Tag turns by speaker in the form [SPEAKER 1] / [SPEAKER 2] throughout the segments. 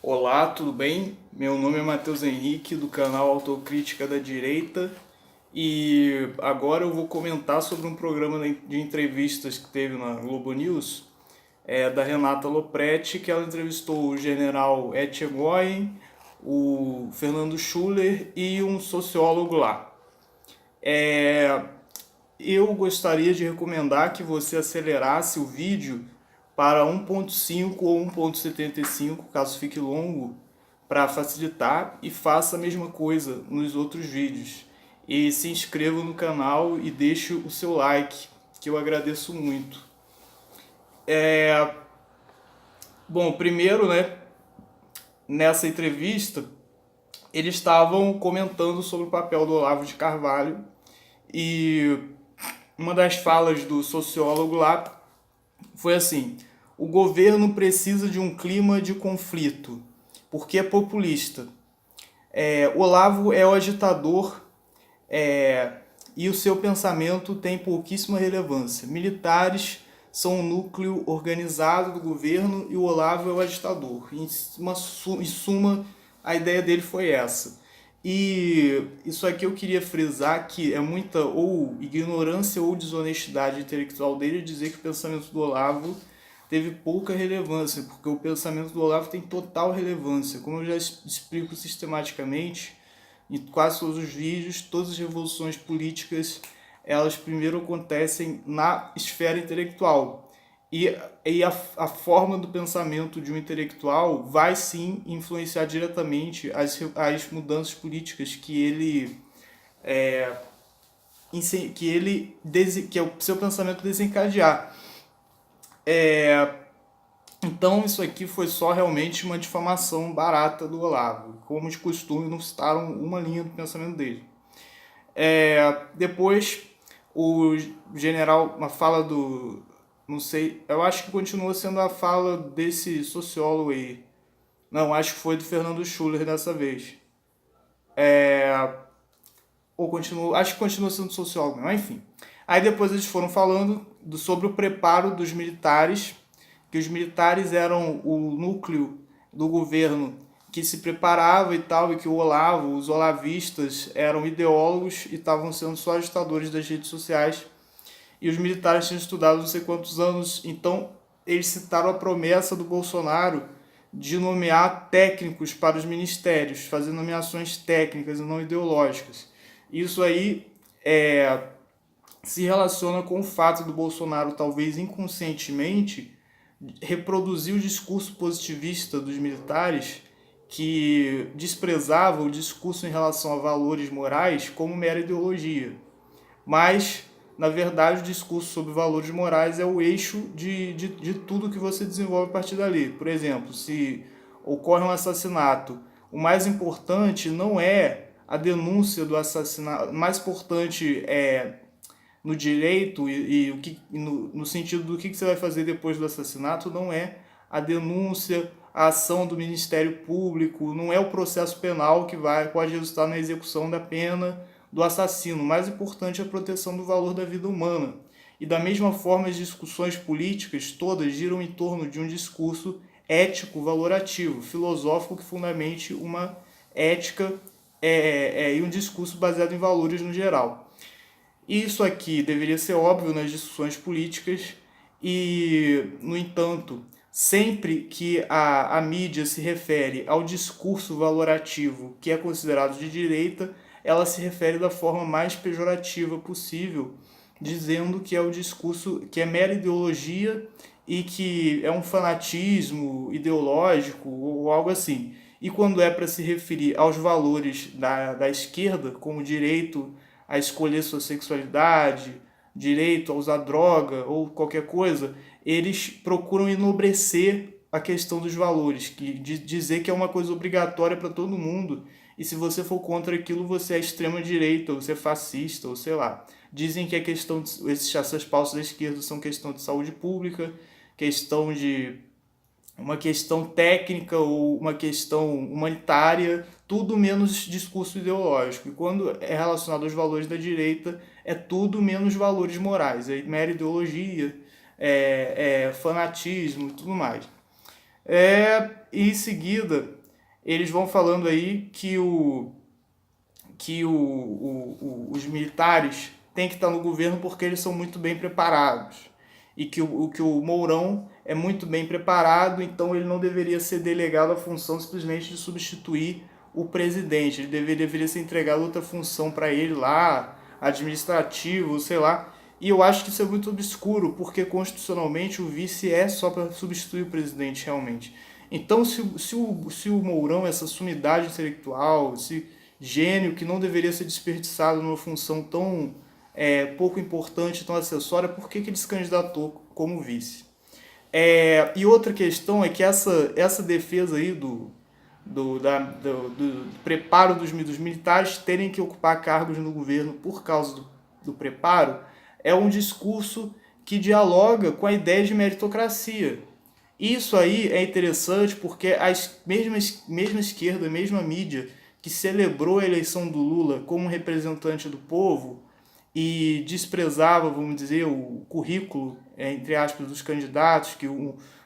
[SPEAKER 1] Olá, tudo bem? Meu nome é Matheus Henrique, do canal Autocrítica da Direita, e agora eu vou comentar sobre um programa de entrevistas que teve na Globo News, da Renata Lopretti, que ela entrevistou o general Etchegóin, o Fernando Schuller e um sociólogo lá. É, eu gostaria de recomendar que você acelerasse o vídeo para 1.5 ou 1.75, caso fique longo, para facilitar, e faça a mesma coisa nos outros vídeos. E se inscreva no canal e deixe o seu like, que eu agradeço muito. Bom, primeiro, né, nessa entrevista, eles estavam comentando sobre o papel do Olavo de Carvalho, e uma das falas do sociólogo lá foi assim: o governo precisa de um clima de conflito, porque é populista. Olavo é o agitador, e o seu pensamento tem pouquíssima relevância. Militares são o núcleo organizado do governo e o Olavo é o agitador. Em suma, a ideia dele foi essa. E isso aqui eu queria frisar que é muita ou ignorância ou desonestidade intelectual dele dizer que o pensamento do Olavo teve pouca relevância, porque o pensamento do Olavo tem total relevância. Como eu já explico sistematicamente, em quase todos os vídeos, todas as revoluções políticas, elas primeiro acontecem na esfera intelectual. E a forma do pensamento de um intelectual vai sim influenciar diretamente as mudanças políticas que o seu pensamento desencadear. Então isso aqui foi só realmente uma difamação barata do Olavo. Como de costume, não citaram uma linha do pensamento dele. Depois, o general, uma fala do... Não sei, eu acho que continua sendo a fala desse sociólogo aí. Não, acho que foi do Fernando Schuller dessa vez. Ou continua, acho que continua sendo sociólogo, mas enfim. Aí depois eles foram falando sobre o preparo dos militares, que os militares eram o núcleo do governo que se preparava e tal, e que o Olavo, os olavistas, eram ideólogos e estavam sendo só agitadores das redes sociais. E os militares tinham estudado não sei quantos anos, então eles citaram a promessa do Bolsonaro de nomear técnicos para os ministérios, fazer nomeações técnicas e não ideológicas. Isso aí se relaciona com o fato do Bolsonaro, talvez inconscientemente, reproduzir o discurso positivista dos militares, que desprezava o discurso em relação a valores morais como mera ideologia. Mas, na verdade, o discurso sobre valores morais é o eixo de tudo que você desenvolve a partir dali. Por exemplo, se ocorre um assassinato, o mais importante não é a denúncia do assassinato, o mais importante é no direito no sentido do que você vai fazer depois do assassinato, não é a denúncia, a ação do Ministério Público, não é o processo penal que pode resultar na execução da pena do assassino. O mais importante é a proteção do valor da vida humana. E da mesma forma, as discussões políticas todas giram em torno de um discurso ético, valorativo, filosófico que fundamente uma ética e um discurso baseado em valores no geral. Isso aqui deveria ser óbvio nas discussões políticas e, no entanto, sempre que a mídia se refere ao discurso valorativo que é considerado de direita, ela se refere da forma mais pejorativa possível, dizendo que é o discurso que é mera ideologia e que é um fanatismo ideológico ou algo assim. E quando é para se referir aos valores da esquerda, como direito a escolher sua sexualidade, direito a usar droga ou qualquer coisa, eles procuram enobrecer a questão dos valores, dizer que é uma coisa obrigatória para todo mundo, e se você for contra aquilo, você é extrema direita, ou você é fascista, ou sei lá. Dizem que essas pautas da esquerda são questão de saúde pública, uma questão técnica ou uma questão humanitária, tudo menos discurso ideológico. E quando é relacionado aos valores da direita, é tudo menos valores morais, é mera ideologia, fanatismo e tudo mais. Em seguida, eles vão falando aí os militares têm que estar no governo porque eles são muito bem preparados. E que o Mourão é muito bem preparado, então ele não deveria ser delegado a função simplesmente de substituir o presidente. Ele deveria ser entregado outra função para ele lá, administrativo, sei lá. E eu acho que isso é muito obscuro, porque constitucionalmente o vice é só para substituir o presidente realmente. Então, se o Mourão, essa sumidade intelectual, esse gênio que não deveria ser desperdiçado numa função tão pouco importante, tão acessória, por que ele se candidatou como vice? E outra questão é que essa defesa aí do preparo dos militares terem que ocupar cargos no governo por causa do preparo é um discurso que dialoga com a ideia de meritocracia. Isso aí é interessante porque a mesma esquerda, a mesma mídia que celebrou a eleição do Lula como representante do povo e desprezava, vamos dizer, o currículo, entre aspas, dos candidatos, que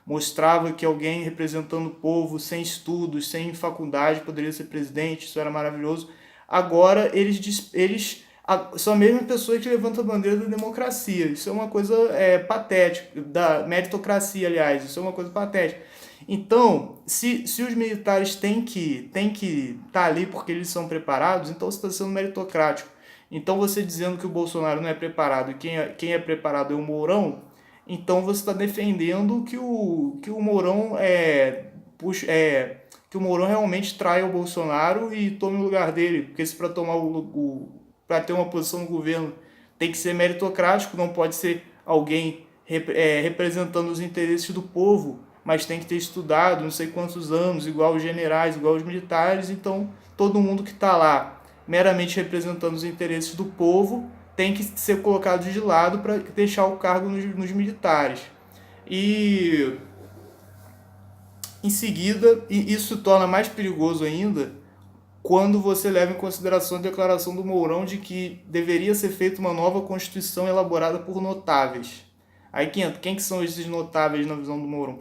[SPEAKER 1] mostrava que alguém representando o povo, sem estudos, sem faculdade, poderia ser presidente, isso era maravilhoso. Agora, são a mesma pessoa que levanta a bandeira da democracia. Isso é uma coisa patética, da meritocracia, aliás, isso é uma coisa patética. Então, se os militares têm que estar ali porque eles são preparados, então você está sendo meritocrático. Então, você dizendo que o Bolsonaro não é preparado e quem é preparado é o Mourão, então você está defendendo que o Mourão que o Mourão realmente traia o Bolsonaro e tome o lugar dele, porque se para tomar para ter uma posição no governo tem que ser meritocrático, não pode ser alguém representando os interesses do povo, mas tem que ter estudado não sei quantos anos, igual os generais, igual os militares, então todo mundo que está lá meramente representando os interesses do povo tem que ser colocado de lado para deixar o cargo nos militares. E em seguida, isso torna mais perigoso ainda quando você leva em consideração a declaração do Mourão de que deveria ser feita uma nova Constituição elaborada por notáveis. Aí quem que são esses notáveis na visão do Mourão?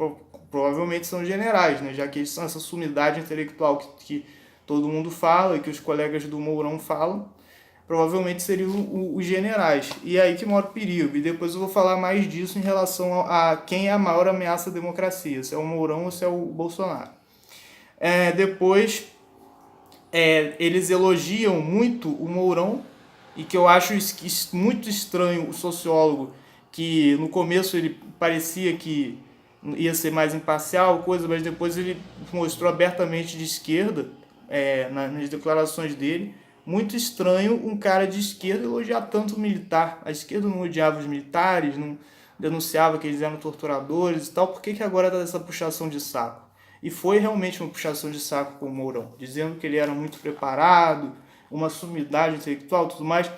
[SPEAKER 1] Provavelmente são generais, né? Já que eles são essa sumidade intelectual que todo mundo fala e que os colegas do Mourão falam, provavelmente seriam os generais. E é aí que mora o perigo. E depois eu vou falar mais disso em relação a quem é a maior ameaça à democracia, se é o Mourão ou se é o Bolsonaro. Depois, eles elogiam muito o Mourão, e que eu acho muito estranho o sociólogo, que no começo ele parecia que ia ser mais imparcial, mas depois ele mostrou abertamente de esquerda, nas declarações dele. Muito estranho um cara de esquerda elogiar tanto o militar. A esquerda não odiava os militares, não denunciava que eles eram torturadores e tal. Por que agora está essa puxação de saco? E foi realmente uma puxação de saco com o Mourão, dizendo que ele era muito preparado, uma sumidade intelectual e tudo mais.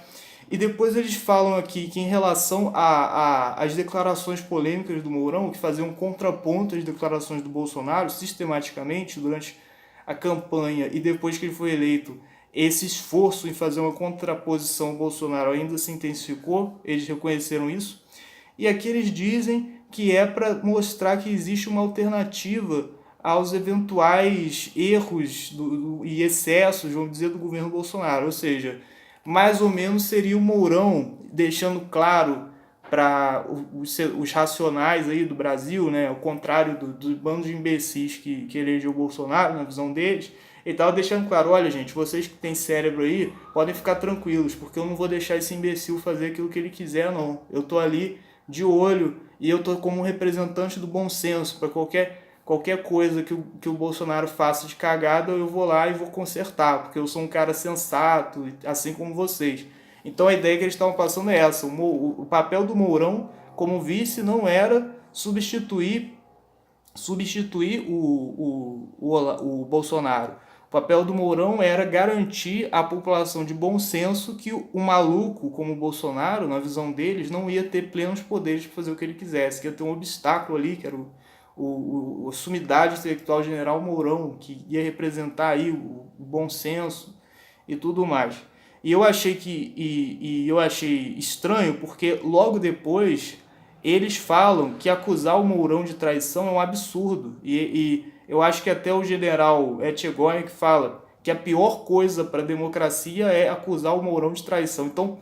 [SPEAKER 1] E depois eles falam aqui que em relação às declarações polêmicas do Mourão, que faziam contraponto às declarações do Bolsonaro sistematicamente durante a campanha e depois que ele foi eleito, esse esforço em fazer uma contraposição ao Bolsonaro ainda se intensificou, eles reconheceram isso. E aqui eles dizem que é para mostrar que existe uma alternativa aos eventuais erros e excessos, vamos dizer, do governo Bolsonaro. Ou seja, mais ou menos seria o Mourão deixando claro para os racionais aí do Brasil, né, ao contrário do bando de imbecis que elegeu o Bolsonaro, na visão deles, ele estava deixando claro, olha gente, vocês que têm cérebro aí, podem ficar tranquilos, porque eu não vou deixar esse imbecil fazer aquilo que ele quiser, não. Eu estou ali de olho e eu estou como representante do bom senso, para qualquer coisa que o Bolsonaro faça de cagada, eu vou lá e vou consertar, porque eu sou um cara sensato, assim como vocês. Então a ideia que eles estavam passando é essa, o papel do Mourão como vice não era substituir o Bolsonaro. O papel do Mourão era garantir à população de bom senso que o maluco como o Bolsonaro, na visão deles, não ia ter plenos poderes para fazer o que ele quisesse, que ia ter um obstáculo ali, que era a sumidade intelectual general Mourão, que ia representar aí o bom senso e tudo mais. E eu achei estranho porque logo depois eles falam que acusar o Mourão de traição é um absurdo. E eu acho que até o general Etchegóin que fala que a pior coisa para a democracia é acusar o Mourão de traição. Então,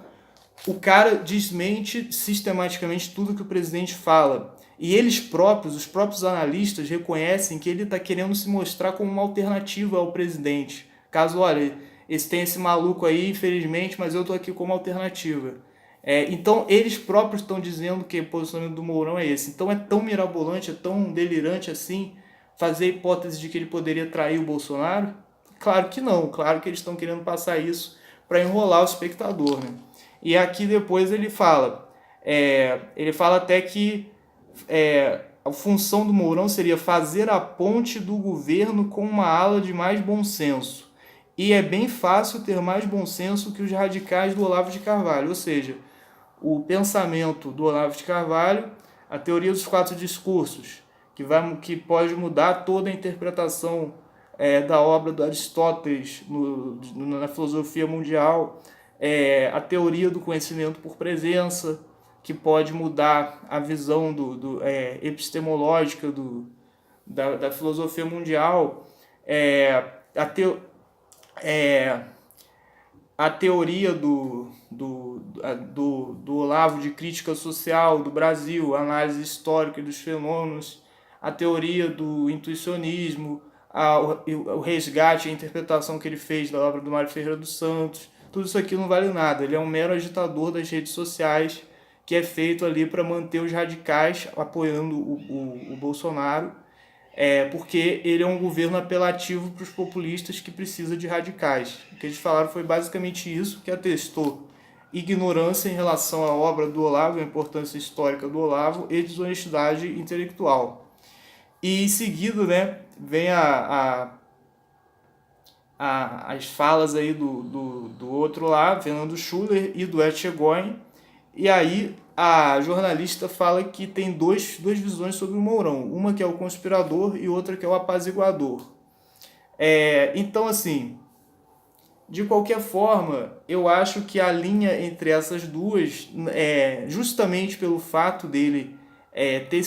[SPEAKER 1] o cara desmente sistematicamente tudo que o presidente fala. E eles próprios, os próprios analistas, reconhecem que ele está querendo se mostrar como uma alternativa ao presidente. Caso, olha, tem esse maluco aí, infelizmente, mas eu estou aqui como alternativa. Então, eles próprios estão dizendo que o posicionamento do Mourão é esse. Então, é tão mirabolante, é tão delirante assim, fazer a hipótese de que ele poderia trair o Bolsonaro? Claro que não. Claro que eles estão querendo passar isso para enrolar o espectador, né? E aqui depois ele fala até que a função do Mourão seria fazer a ponte do governo com uma ala de mais bom senso. E é bem fácil ter mais bom senso que os radicais do Olavo de Carvalho, ou seja, o pensamento do Olavo de Carvalho, a teoria dos quatro discursos, que pode mudar toda a interpretação da obra do Aristóteles na filosofia mundial, a teoria do conhecimento por presença, que pode mudar a visão epistemológica da filosofia mundial, a teoria do Olavo de crítica social do Brasil, a análise histórica dos fenômenos, a teoria do intuicionismo, o resgate, a interpretação que ele fez da obra do Mário Ferreira dos Santos. Tudo isso aqui não vale nada. Ele é um mero agitador das redes sociais que é feito ali para manter os radicais apoiando o Bolsonaro, porque ele é um governo apelativo para os populistas que precisa de radicais. O que eles falaram foi basicamente isso, que atestou ignorância em relação à obra do Olavo, a importância histórica do Olavo e desonestidade intelectual. E em seguida, né, vem as falas aí do outro lá, Fernando Schuller e do Etchegóin. E aí a jornalista fala que tem duas visões sobre o Mourão. Uma que é o conspirador e outra que é o apaziguador. Então, assim, de qualquer forma, eu acho que a linha entre essas duas, justamente pelo fato dele ter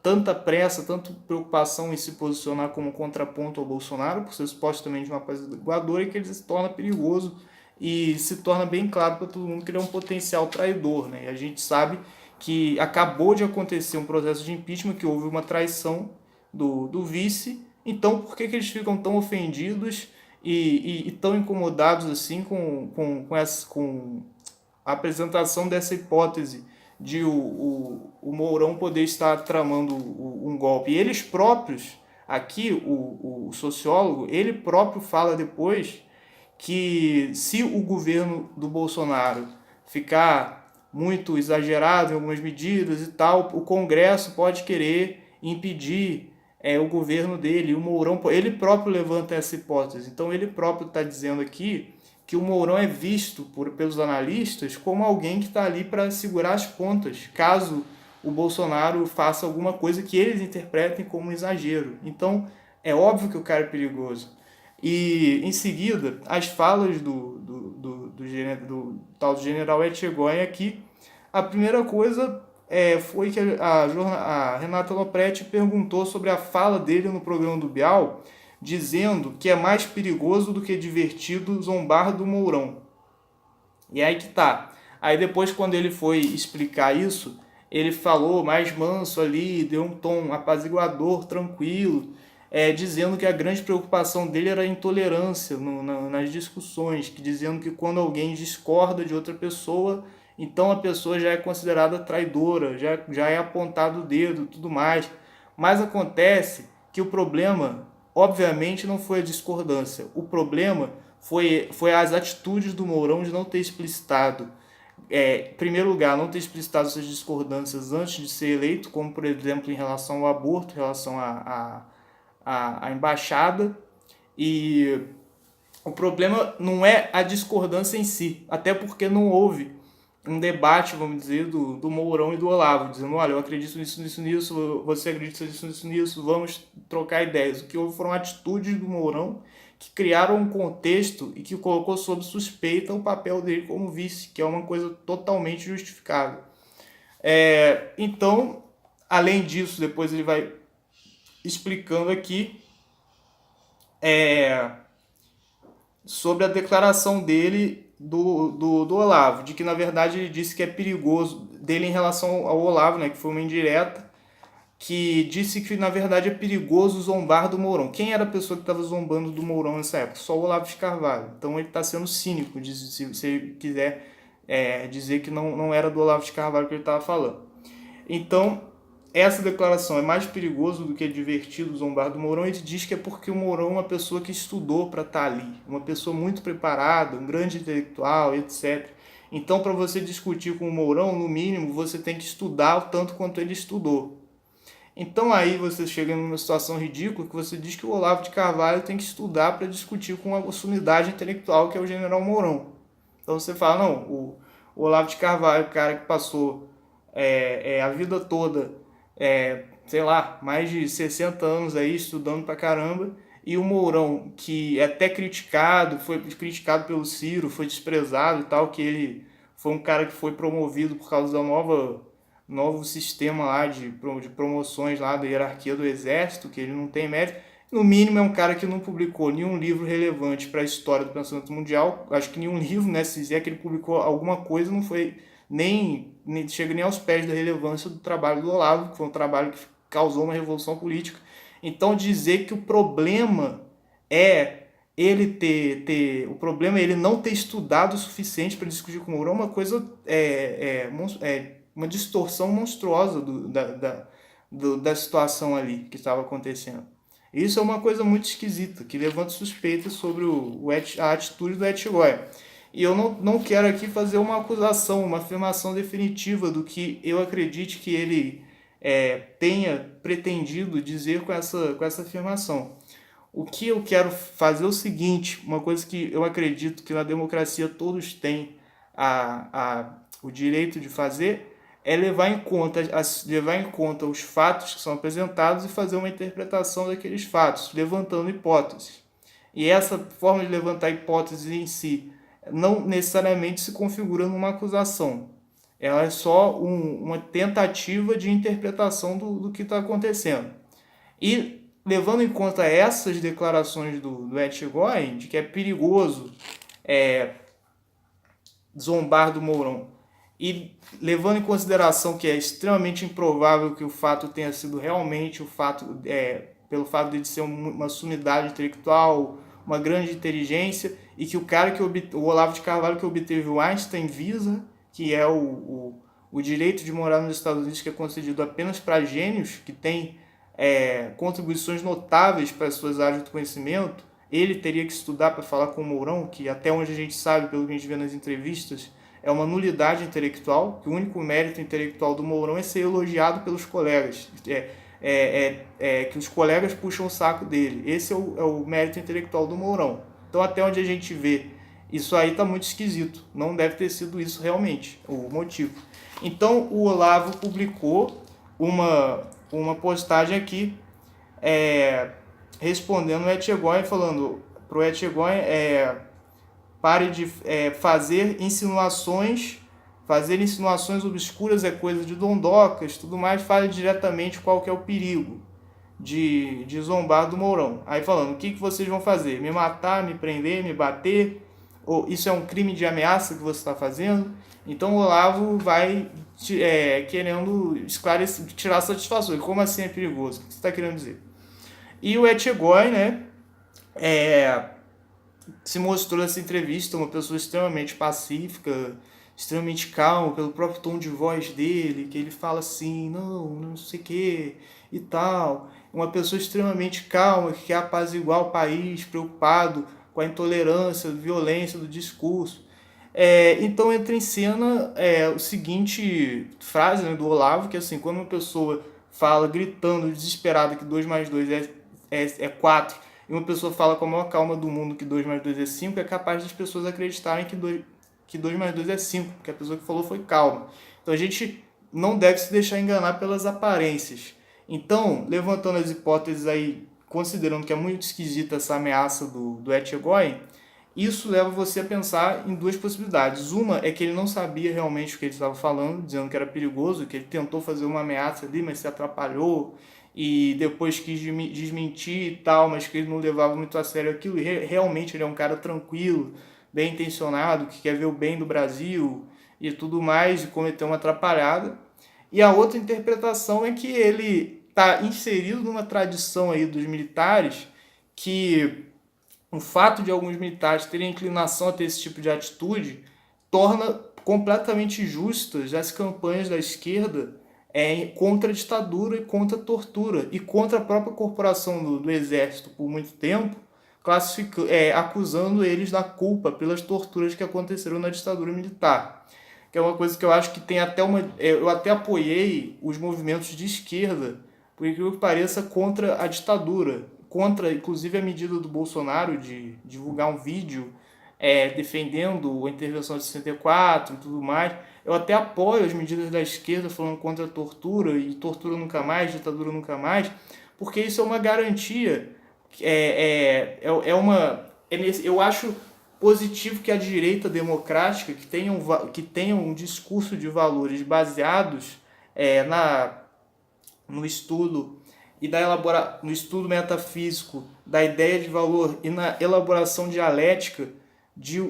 [SPEAKER 1] tanta pressa, tanta preocupação em se posicionar como contraponto ao Bolsonaro, por ser supostamente um apaziguador, é que ele se torna perigoso e se torna bem claro para todo mundo que ele é um potencial traidor, né? E a gente sabe que acabou de acontecer um processo de impeachment, que houve uma traição do vice. Então, por que eles ficam tão ofendidos e tão incomodados assim com a apresentação dessa hipótese de o Mourão poder estar tramando um golpe? E eles próprios, aqui o sociólogo, ele próprio fala depois que se o governo do Bolsonaro ficar muito exagerado em algumas medidas e tal, o Congresso pode querer impedir o governo dele. O Mourão, ele próprio levanta essa hipótese. Então ele próprio está dizendo aqui que o Mourão é visto pelos analistas como alguém que está ali para segurar as pontas, caso o Bolsonaro faça alguma coisa que eles interpretem como um exagero. Então é óbvio que o cara é perigoso. E em seguida, as falas do tal do general Etchegóin aqui, a primeira coisa foi que a Renata Lopretti perguntou sobre a fala dele no programa do Bial, dizendo que é mais perigoso do que divertido zombar do Mourão. E aí que tá. Aí depois, quando ele foi explicar isso, ele falou mais manso ali, deu um tom apaziguador, tranquilo, dizendo que a grande preocupação dele era a intolerância nas discussões, dizendo que quando alguém discorda de outra pessoa, então a pessoa já é considerada traidora, já é apontado o dedo e tudo mais. Mas acontece que o problema, obviamente, não foi a discordância. O problema foi as atitudes do Mourão de não ter explicitado, em primeiro lugar, não ter explicitado suas discordâncias antes de ser eleito, como, por exemplo, em relação ao aborto, em relação à embaixada. E o problema não é a discordância em si, até porque não houve um debate, vamos dizer, do Mourão e do Olavo, dizendo, olha, eu acredito nisso, você acredita nisso, vamos trocar ideias. O que houve foram atitudes do Mourão que criaram um contexto e que colocou sob suspeita o papel dele como vice, que é uma coisa totalmente justificável. Então, além disso, depois ele vai explicando aqui sobre a declaração dele do Olavo, de que na verdade ele disse que é perigoso, dele em relação ao Olavo, né, que foi uma indireta, que disse que na verdade é perigoso zombar do Mourão. Quem era a pessoa que estava zombando do Mourão nessa época? Só o Olavo de Carvalho. Então ele está sendo cínico, se ele quiser dizer que não era do Olavo de Carvalho que ele estava falando. Então, essa declaração é mais perigoso do que divertido zombar do Mourão. Ele diz que é porque o Mourão é uma pessoa que estudou para estar ali, uma pessoa muito preparada, um grande intelectual, etc. Então, para você discutir com o Mourão, no mínimo, você tem que estudar o tanto quanto ele estudou. Então aí você chega numa situação ridícula que você diz que o Olavo de Carvalho tem que estudar para discutir com a sumidade intelectual que é o General Mourão. Então você fala, não, o Olavo de Carvalho, o cara que passou a vida toda, sei lá, mais de 60 anos aí estudando pra caramba, e o Mourão, que é até criticado, foi criticado pelo Ciro, foi desprezado e tal, que ele foi um cara que foi promovido por causa da novo sistema lá de promoções lá da hierarquia do exército, que ele não tem mérito. No mínimo é um cara que não publicou nenhum livro relevante para a história do pensamento mundial. Acho que nenhum livro, né, se é que ele publicou alguma coisa, não foi nem chega nem aos pés da relevância do trabalho do Olavo, que foi um trabalho que causou uma revolução política. Então dizer que o problema é o problema é ele não ter estudado o suficiente para discutir com o Mourão, uma coisa uma distorção monstruosa da situação ali que estava acontecendo. Isso é uma coisa muito esquisita, que levanta suspeitas sobre a atitude do Etchegoyen. E eu não quero aqui fazer uma acusação, uma afirmação definitiva do que eu acredite que ele tenha pretendido dizer com essa afirmação. O que eu quero fazer é o seguinte, uma coisa que eu acredito que na democracia todos têm o direito de fazer, é levar em conta os fatos que são apresentados e fazer uma interpretação daqueles fatos, levantando hipóteses. E essa forma de levantar hipóteses em si não necessariamente se configura numa acusação. Ela é só uma tentativa de interpretação do que está acontecendo. E levando em conta essas declarações do Etchegoyen, de que é perigoso zombar do Mourão, e levando em consideração que é extremamente improvável que o fato tenha sido realmente pelo fato de ser uma sumidade intelectual, uma grande inteligência, e que o Olavo de Carvalho que obteve o Einstein Visa, que é o direito de morar nos Estados Unidos, que é concedido apenas para gênios, que têm contribuições notáveis para as suas áreas de conhecimento, ele teria que estudar para falar com o Mourão, que até onde a gente sabe, pelo que a gente vê nas entrevistas, é uma nulidade intelectual, que o único mérito intelectual do Mourão é ser elogiado pelos colegas, que os colegas puxam o saco dele. Esse é o mérito intelectual do Mourão. Então, até onde a gente vê, isso aí está muito esquisito. Não deve ter sido isso realmente, o motivo. Então, o Olavo publicou uma postagem aqui, respondendo o Etchegoyen, falando para o Etchegoyen pare de fazer insinuações obscuras é coisa de dondocas, tudo mais, fale diretamente qual que é o perigo de zombar do Mourão. Aí falando, o que vocês vão fazer? Me matar, me prender, me bater? Ou isso é um crime de ameaça que você está fazendo? Então o Olavo vai querendo tirar satisfação. Como assim é perigoso? O que você está querendo dizer? E o Etchegoyen, né, se mostrou nessa entrevista uma pessoa extremamente pacífica, extremamente calma, pelo próprio tom de voz dele, que ele fala assim, não sei o que e tal. Uma pessoa extremamente calma, que quer apaziguar o país, preocupado com a intolerância, a violência do discurso. Então entra em cena o seguinte frase, né, do Olavo, que assim, quando uma pessoa fala gritando, desesperada, que 2 mais 2 é 4, e uma pessoa fala com a maior calma do mundo que 2 mais 2 é 5, é capaz das pessoas acreditarem que 2 mais 2 é 5, porque a pessoa que falou foi calma. Então a gente não deve se deixar enganar pelas aparências. Então, levantando as hipóteses aí, considerando que é muito esquisita essa ameaça do Etchegoyen, isso leva você a pensar em duas possibilidades. Uma é que ele não sabia realmente o que ele estava falando, dizendo que era perigoso, que ele tentou fazer uma ameaça ali, mas se atrapalhou, e depois quis desmentir e tal, mas que ele não levava muito a sério aquilo, e realmente ele é um cara tranquilo, bem intencionado, que quer ver o bem do Brasil e tudo mais, e cometeu uma atrapalhada. E a outra interpretação é que ele está inserido numa tradição aí dos militares que o fato de alguns militares terem inclinação a ter esse tipo de atitude torna completamente justas as campanhas da esquerda contra a ditadura e contra a tortura e contra a própria corporação do exército por muito tempo, acusando eles da culpa pelas torturas que aconteceram na ditadura militar. Que é uma coisa que eu acho que tem até uma... Eu até apoiei os movimentos de esquerda, por incrível que pareça, contra a ditadura, contra inclusive a medida do Bolsonaro de divulgar um vídeo defendendo a intervenção de 64 e tudo mais. Eu até apoio as medidas da esquerda falando contra a tortura e tortura nunca mais, ditadura nunca mais, porque isso é uma garantia, eu acho positivo que a direita democrática, que tenha um discurso de valores baseados no estudo no estudo metafísico da ideia de valor e na elaboração dialética de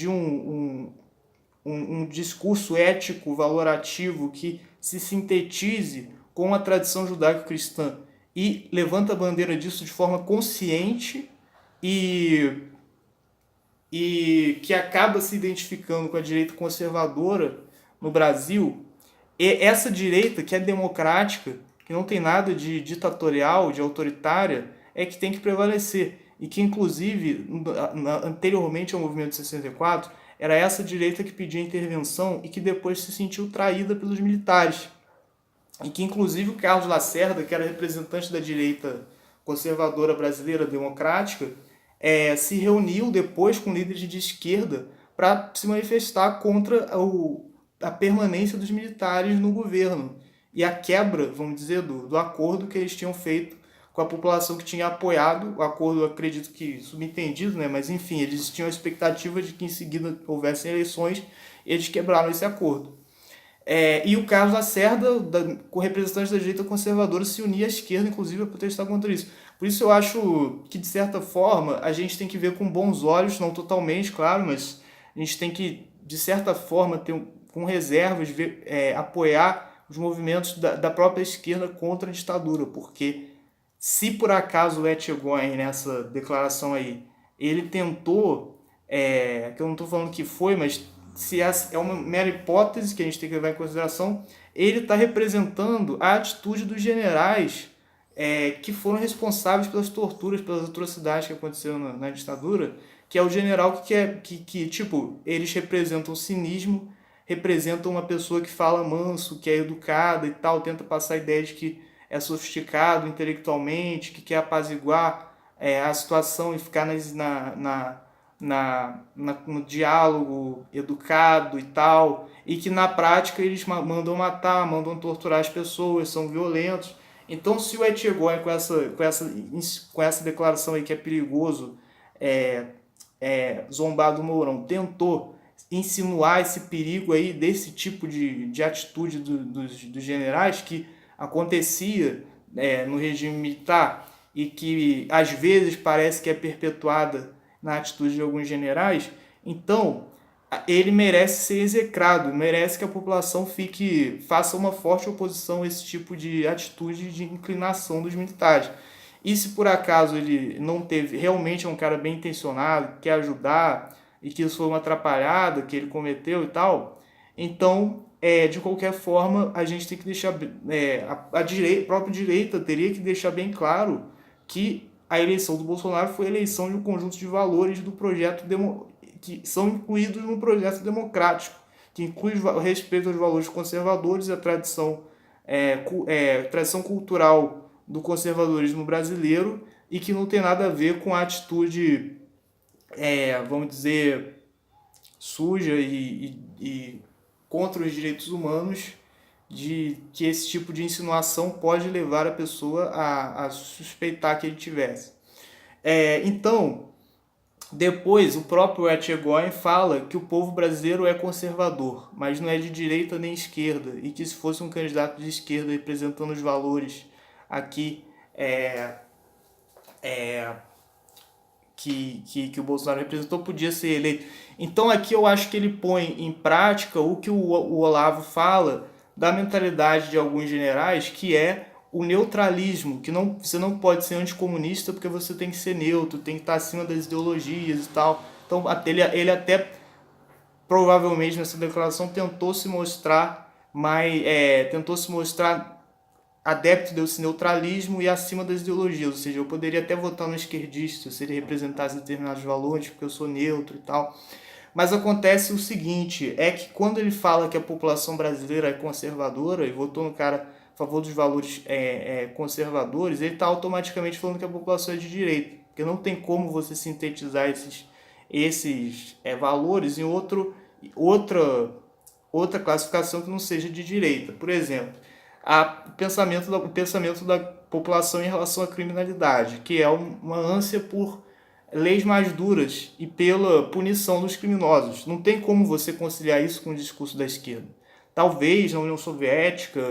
[SPEAKER 1] um discurso ético valorativo que se sintetize com a tradição judaico-cristã e levanta a bandeira disso de forma consciente e que acaba se identificando com a direita conservadora no Brasil, e essa direita que é democrática, que não tem nada de ditatorial, de autoritária, é que tem que prevalecer. E que, inclusive, anteriormente ao movimento de 64, era essa direita que pedia intervenção e que depois se sentiu traída pelos militares. E que, inclusive, o Carlos Lacerda, que era representante da direita conservadora brasileira democrática, se reuniu depois com líderes de esquerda para se manifestar contra a permanência dos militares no governo e a quebra, vamos dizer, do acordo que eles tinham feito com a população que tinha apoiado o acordo, acredito que subentendido, né? Mas enfim, eles tinham a expectativa de que em seguida houvessem eleições e eles quebraram esse acordo. E o Carlos Lacerda, com representantes da direita conservadora, se unia à esquerda, inclusive, a protestar contra isso. Por isso eu acho que, de certa forma, a gente tem que ver com bons olhos, não totalmente, claro, mas a gente tem que, de certa forma, com reservas, apoiar os movimentos da própria esquerda contra a ditadura, porque se por acaso o Etchegoyen, nessa declaração aí, ele tentou, que eu não estou falando que foi, mas se é uma mera hipótese que a gente tem que levar em consideração, ele está representando a atitude dos generais que foram responsáveis pelas torturas, pelas atrocidades que aconteceram na ditadura, que é o general que tipo, eles representam o cinismo, representam uma pessoa que fala manso, que é educada e tal, tenta passar a ideia de que é sofisticado intelectualmente, que quer apaziguar a situação e ficar no diálogo educado e tal, e que na prática eles mandam matar, mandam torturar as pessoas, são violentos. Então, se o Etchegoyen, com essa declaração aí que é perigoso, zombar do Mourão, tentou insinuar esse perigo aí desse tipo de atitude dos generais que acontecia no regime militar e que às vezes parece que é perpetuada na atitude de alguns generais, então ele merece ser execrado, merece que a população faça uma forte oposição a esse tipo de atitude de inclinação dos militares. E se por acaso ele não teve, realmente é um cara bem intencionado, quer ajudar, e que isso foi uma atrapalhada que ele cometeu e tal, então, de qualquer forma, a gente tem que deixar, a própria direita teria que deixar bem claro que a eleição do Bolsonaro foi a eleição de um conjunto de valores do projeto que são incluídos no projeto democrático, que inclui o respeito aos valores conservadores e a tradição cultural do conservadorismo brasileiro e que não tem nada a ver com a atitude, vamos dizer, suja e contra os direitos humanos, de que esse tipo de insinuação pode levar a pessoa a suspeitar que ele tivesse. Então, Depois, o próprio Etchegóin fala que o povo brasileiro é conservador, mas não é de direita nem esquerda, e que se fosse um candidato de esquerda representando os valores aqui é, é, que o Bolsonaro representou, podia ser eleito. Então aqui eu acho que ele põe em prática o que o Olavo fala da mentalidade de alguns generais, que é o neutralismo, que não, você não pode ser anticomunista porque você tem que ser neutro, tem que estar acima das ideologias e tal. Então ele até provavelmente nessa declaração tentou se mostrar tentou se mostrar adepto desse neutralismo e acima das ideologias, ou seja, eu poderia até votar no esquerdista se ele representasse determinados valores, porque eu sou neutro e tal. Mas acontece o seguinte, é que quando ele fala que a população brasileira é conservadora e votou no cara a favor dos valores conservadores, ele está automaticamente falando que a população é de direita, porque não tem como você sintetizar esses valores em outra classificação que não seja de direita. Por exemplo, o pensamento da população em relação à criminalidade, que é uma ânsia por leis mais duras e pela punição dos criminosos. Não tem como você conciliar isso com o discurso da esquerda. Talvez na União Soviética,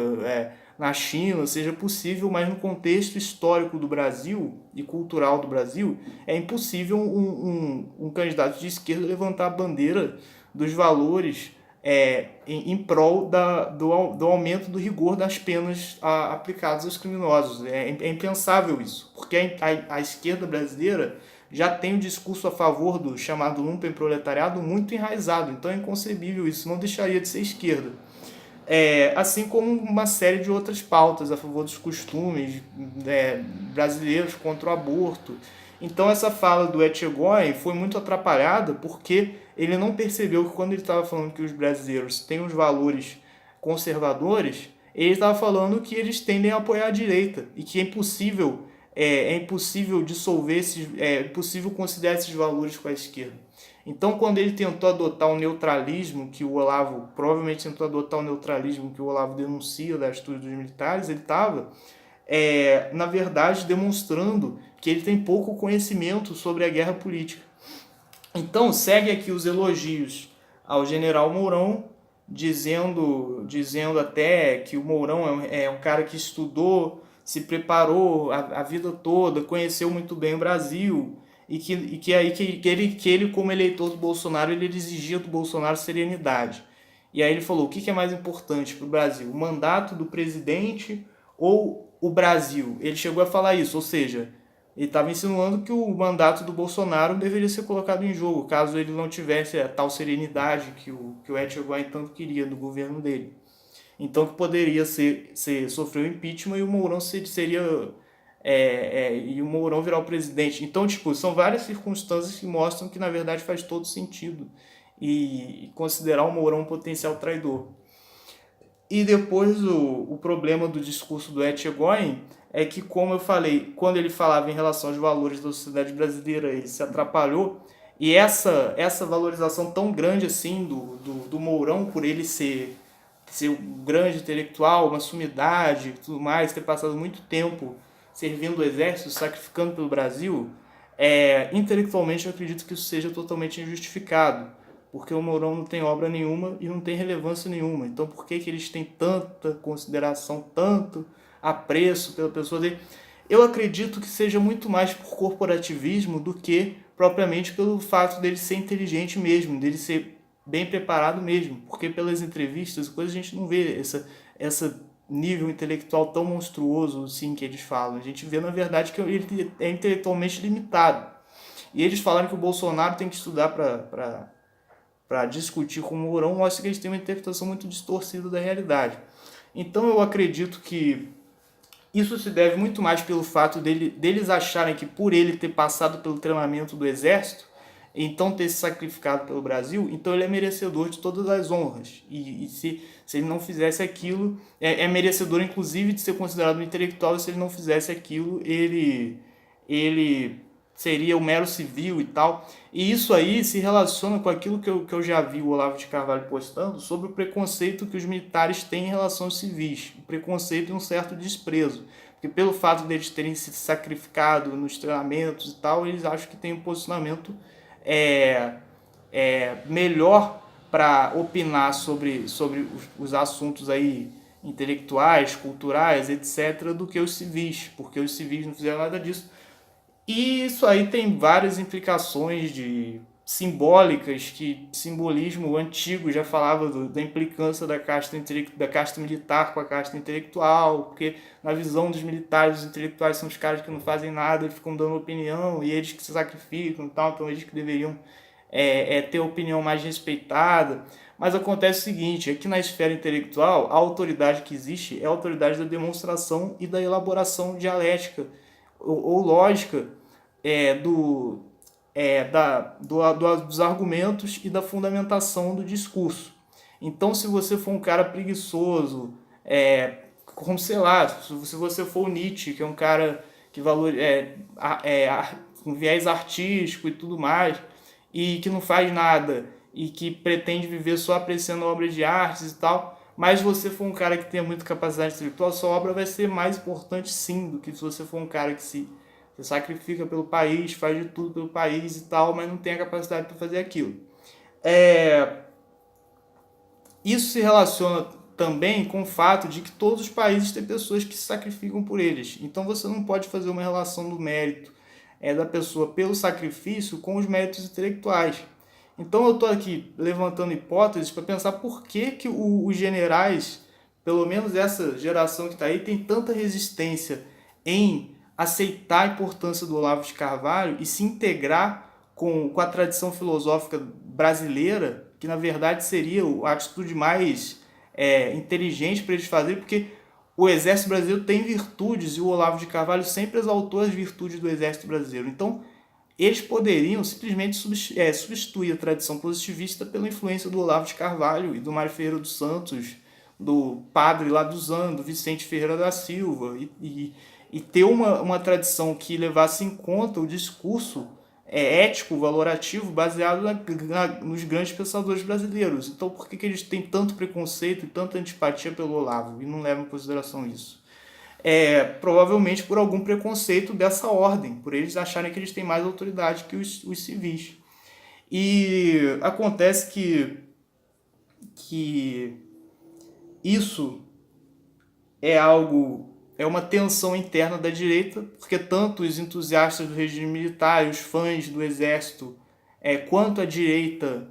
[SPEAKER 1] na China, seja possível, mas no contexto histórico do Brasil e cultural do Brasil, é impossível um candidato de esquerda levantar a bandeira dos valores em prol do aumento do rigor das penas aplicadas aos criminosos. É impensável isso, porque a esquerda brasileira já tem um discurso a favor do chamado lumpenproletariado muito enraizado, então é inconcebível isso, não deixaria de ser esquerda. Assim como uma série de outras pautas a favor dos costumes brasileiros contra o aborto. Então essa fala do Etchegóin foi muito atrapalhada porque ele não percebeu que quando ele estava falando que os brasileiros têm os valores conservadores, ele estava falando que eles tendem a apoiar a direita e que é impossível dissolver é impossível considerar esses valores com a esquerda. Então, quando ele tentou adotar o neutralismo que o Olavo, provavelmente tentou adotar o neutralismo que o Olavo denuncia da atitude dos militares, ele estava, na verdade, demonstrando que ele tem pouco conhecimento sobre a guerra política. Então, segue aqui os elogios ao general Mourão, dizendo até que o Mourão é um cara que estudou, se preparou a vida toda, conheceu muito bem o Brasil, e que ele, como eleitor do Bolsonaro, ele exigia do Bolsonaro serenidade. E aí ele falou, o que é mais importante para o Brasil? O mandato do presidente ou o Brasil? Ele chegou a falar isso, ou seja, ele estava insinuando que o mandato do Bolsonaro deveria ser colocado em jogo, caso ele não tivesse a tal serenidade que o Etchegóin tanto queria do governo dele. Então que poderia sofrer o impeachment e o Mourão e o Mourão virar o presidente. Então, tipo, são várias circunstâncias que mostram que, na verdade, faz todo sentido e considerar o Mourão um potencial traidor. E depois o problema do discurso do Etchegóin é que, como eu falei, quando ele falava em relação aos valores da sociedade brasileira, ele se atrapalhou. E essa valorização tão grande assim do Mourão, por ele ser um grande intelectual, uma sumidade e tudo mais, ter passado muito tempo servindo o exército, sacrificando pelo Brasil, intelectualmente eu acredito que isso seja totalmente injustificado, porque o Mourão não tem obra nenhuma e não tem relevância nenhuma. Então por que eles têm tanta consideração, tanto apreço pela pessoa dele? Eu acredito que seja muito mais por corporativismo do que propriamente pelo fato dele ser inteligente mesmo, dele ser bem preparado mesmo, porque pelas entrevistas, coisas a gente não vê essa nível intelectual tão monstruoso assim que eles falam. A gente vê, na verdade, que ele é intelectualmente limitado. E eles falaram que o Bolsonaro tem que estudar para discutir com o Mourão, mostra que eles têm uma interpretação muito distorcida da realidade. Então eu acredito que isso se deve muito mais pelo fato deles acharem que por ele ter passado pelo treinamento do exército, então ter se sacrificado pelo Brasil, então ele é merecedor de todas as honras. E se ele não fizesse aquilo, é merecedor inclusive de ser considerado um intelectual, e se ele não fizesse aquilo, ele seria um mero civil e tal. E isso aí se relaciona com aquilo que eu já vi o Olavo de Carvalho postando sobre o preconceito que os militares têm em relação aos civis. O preconceito e um certo desprezo. Porque pelo fato deles terem se sacrificado nos treinamentos e tal, eles acham que tem um posicionamento melhor para opinar sobre os assuntos aí intelectuais, culturais, etc., do que os civis, porque os civis não fizeram nada disso. E isso aí tem várias implicações simbólicas, que simbolismo antigo já falava da implicância da casta militar com a casta intelectual, porque na visão dos militares, os intelectuais são os caras que não fazem nada, ficam dando opinião, e eles que se sacrificam e tal, então eles que deveriam ter a opinião mais respeitada. Mas acontece o seguinte, aqui na esfera intelectual, a autoridade que existe é a autoridade da demonstração e da elaboração dialética ou lógica dos argumentos e da fundamentação do discurso. Então, se você for um cara preguiçoso, como sei lá, se você for o Nietzsche, que é um cara que com viés artístico e tudo mais, e que não faz nada, e que pretende viver só apreciando obras de artes e tal, mas você for um cara que tenha muita capacidade intelectual, sua obra vai ser mais importante sim do que se você for um cara que se sacrifica pelo país, faz de tudo pelo país e tal, mas não tem a capacidade para fazer aquilo. Isso se relaciona também com o fato de que todos os países têm pessoas que se sacrificam por eles. Então você não pode fazer uma relação do mérito da pessoa pelo sacrifício com os méritos intelectuais. Então eu estou aqui levantando hipóteses para pensar por que os generais, pelo menos essa geração que está aí, tem tanta resistência em aceitar a importância do Olavo de Carvalho e se integrar com a tradição filosófica brasileira, que na verdade seria a atitude mais inteligente para eles fazerem, porque o Exército Brasileiro tem virtudes e o Olavo de Carvalho sempre exaltou as virtudes do Exército Brasileiro. Então, eles poderiam simplesmente substituir a tradição positivista pela influência do Olavo de Carvalho e do Mário Ferreira dos Santos, do padre lá dos Anjos, do Vicente Ferreira da Silva, e ter uma tradição que levasse em conta o discurso ético, valorativo, baseado nos grandes pensadores brasileiros. Então, por que eles têm tanto preconceito e tanta antipatia pelo Olavo e não levam em consideração isso? Provavelmente por algum preconceito dessa ordem, por eles acharem que eles têm mais autoridade que os civis. E acontece que isso é uma tensão interna da direita, porque tanto os entusiastas do regime militar, os fãs do exército, quanto a direita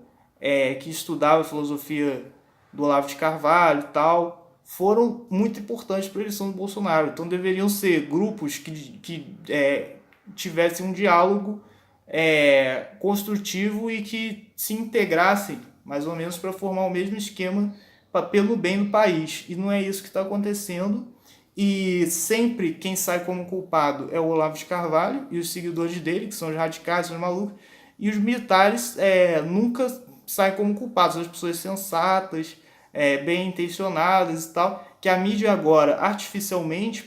[SPEAKER 1] que estudava a filosofia do Olavo de Carvalho e tal, foram muito importantes para a eleição do Bolsonaro. Então deveriam ser grupos que tivessem um diálogo construtivo e que se integrassem, mais ou menos, para formar o mesmo esquema pelo bem do país. E não é isso que está acontecendo. E sempre quem sai como culpado é o Olavo de Carvalho e os seguidores dele, que são os radicais, os malucos, e os militares nunca saem como culpados, são as pessoas sensatas, bem intencionadas e tal, que a mídia agora, artificialmente,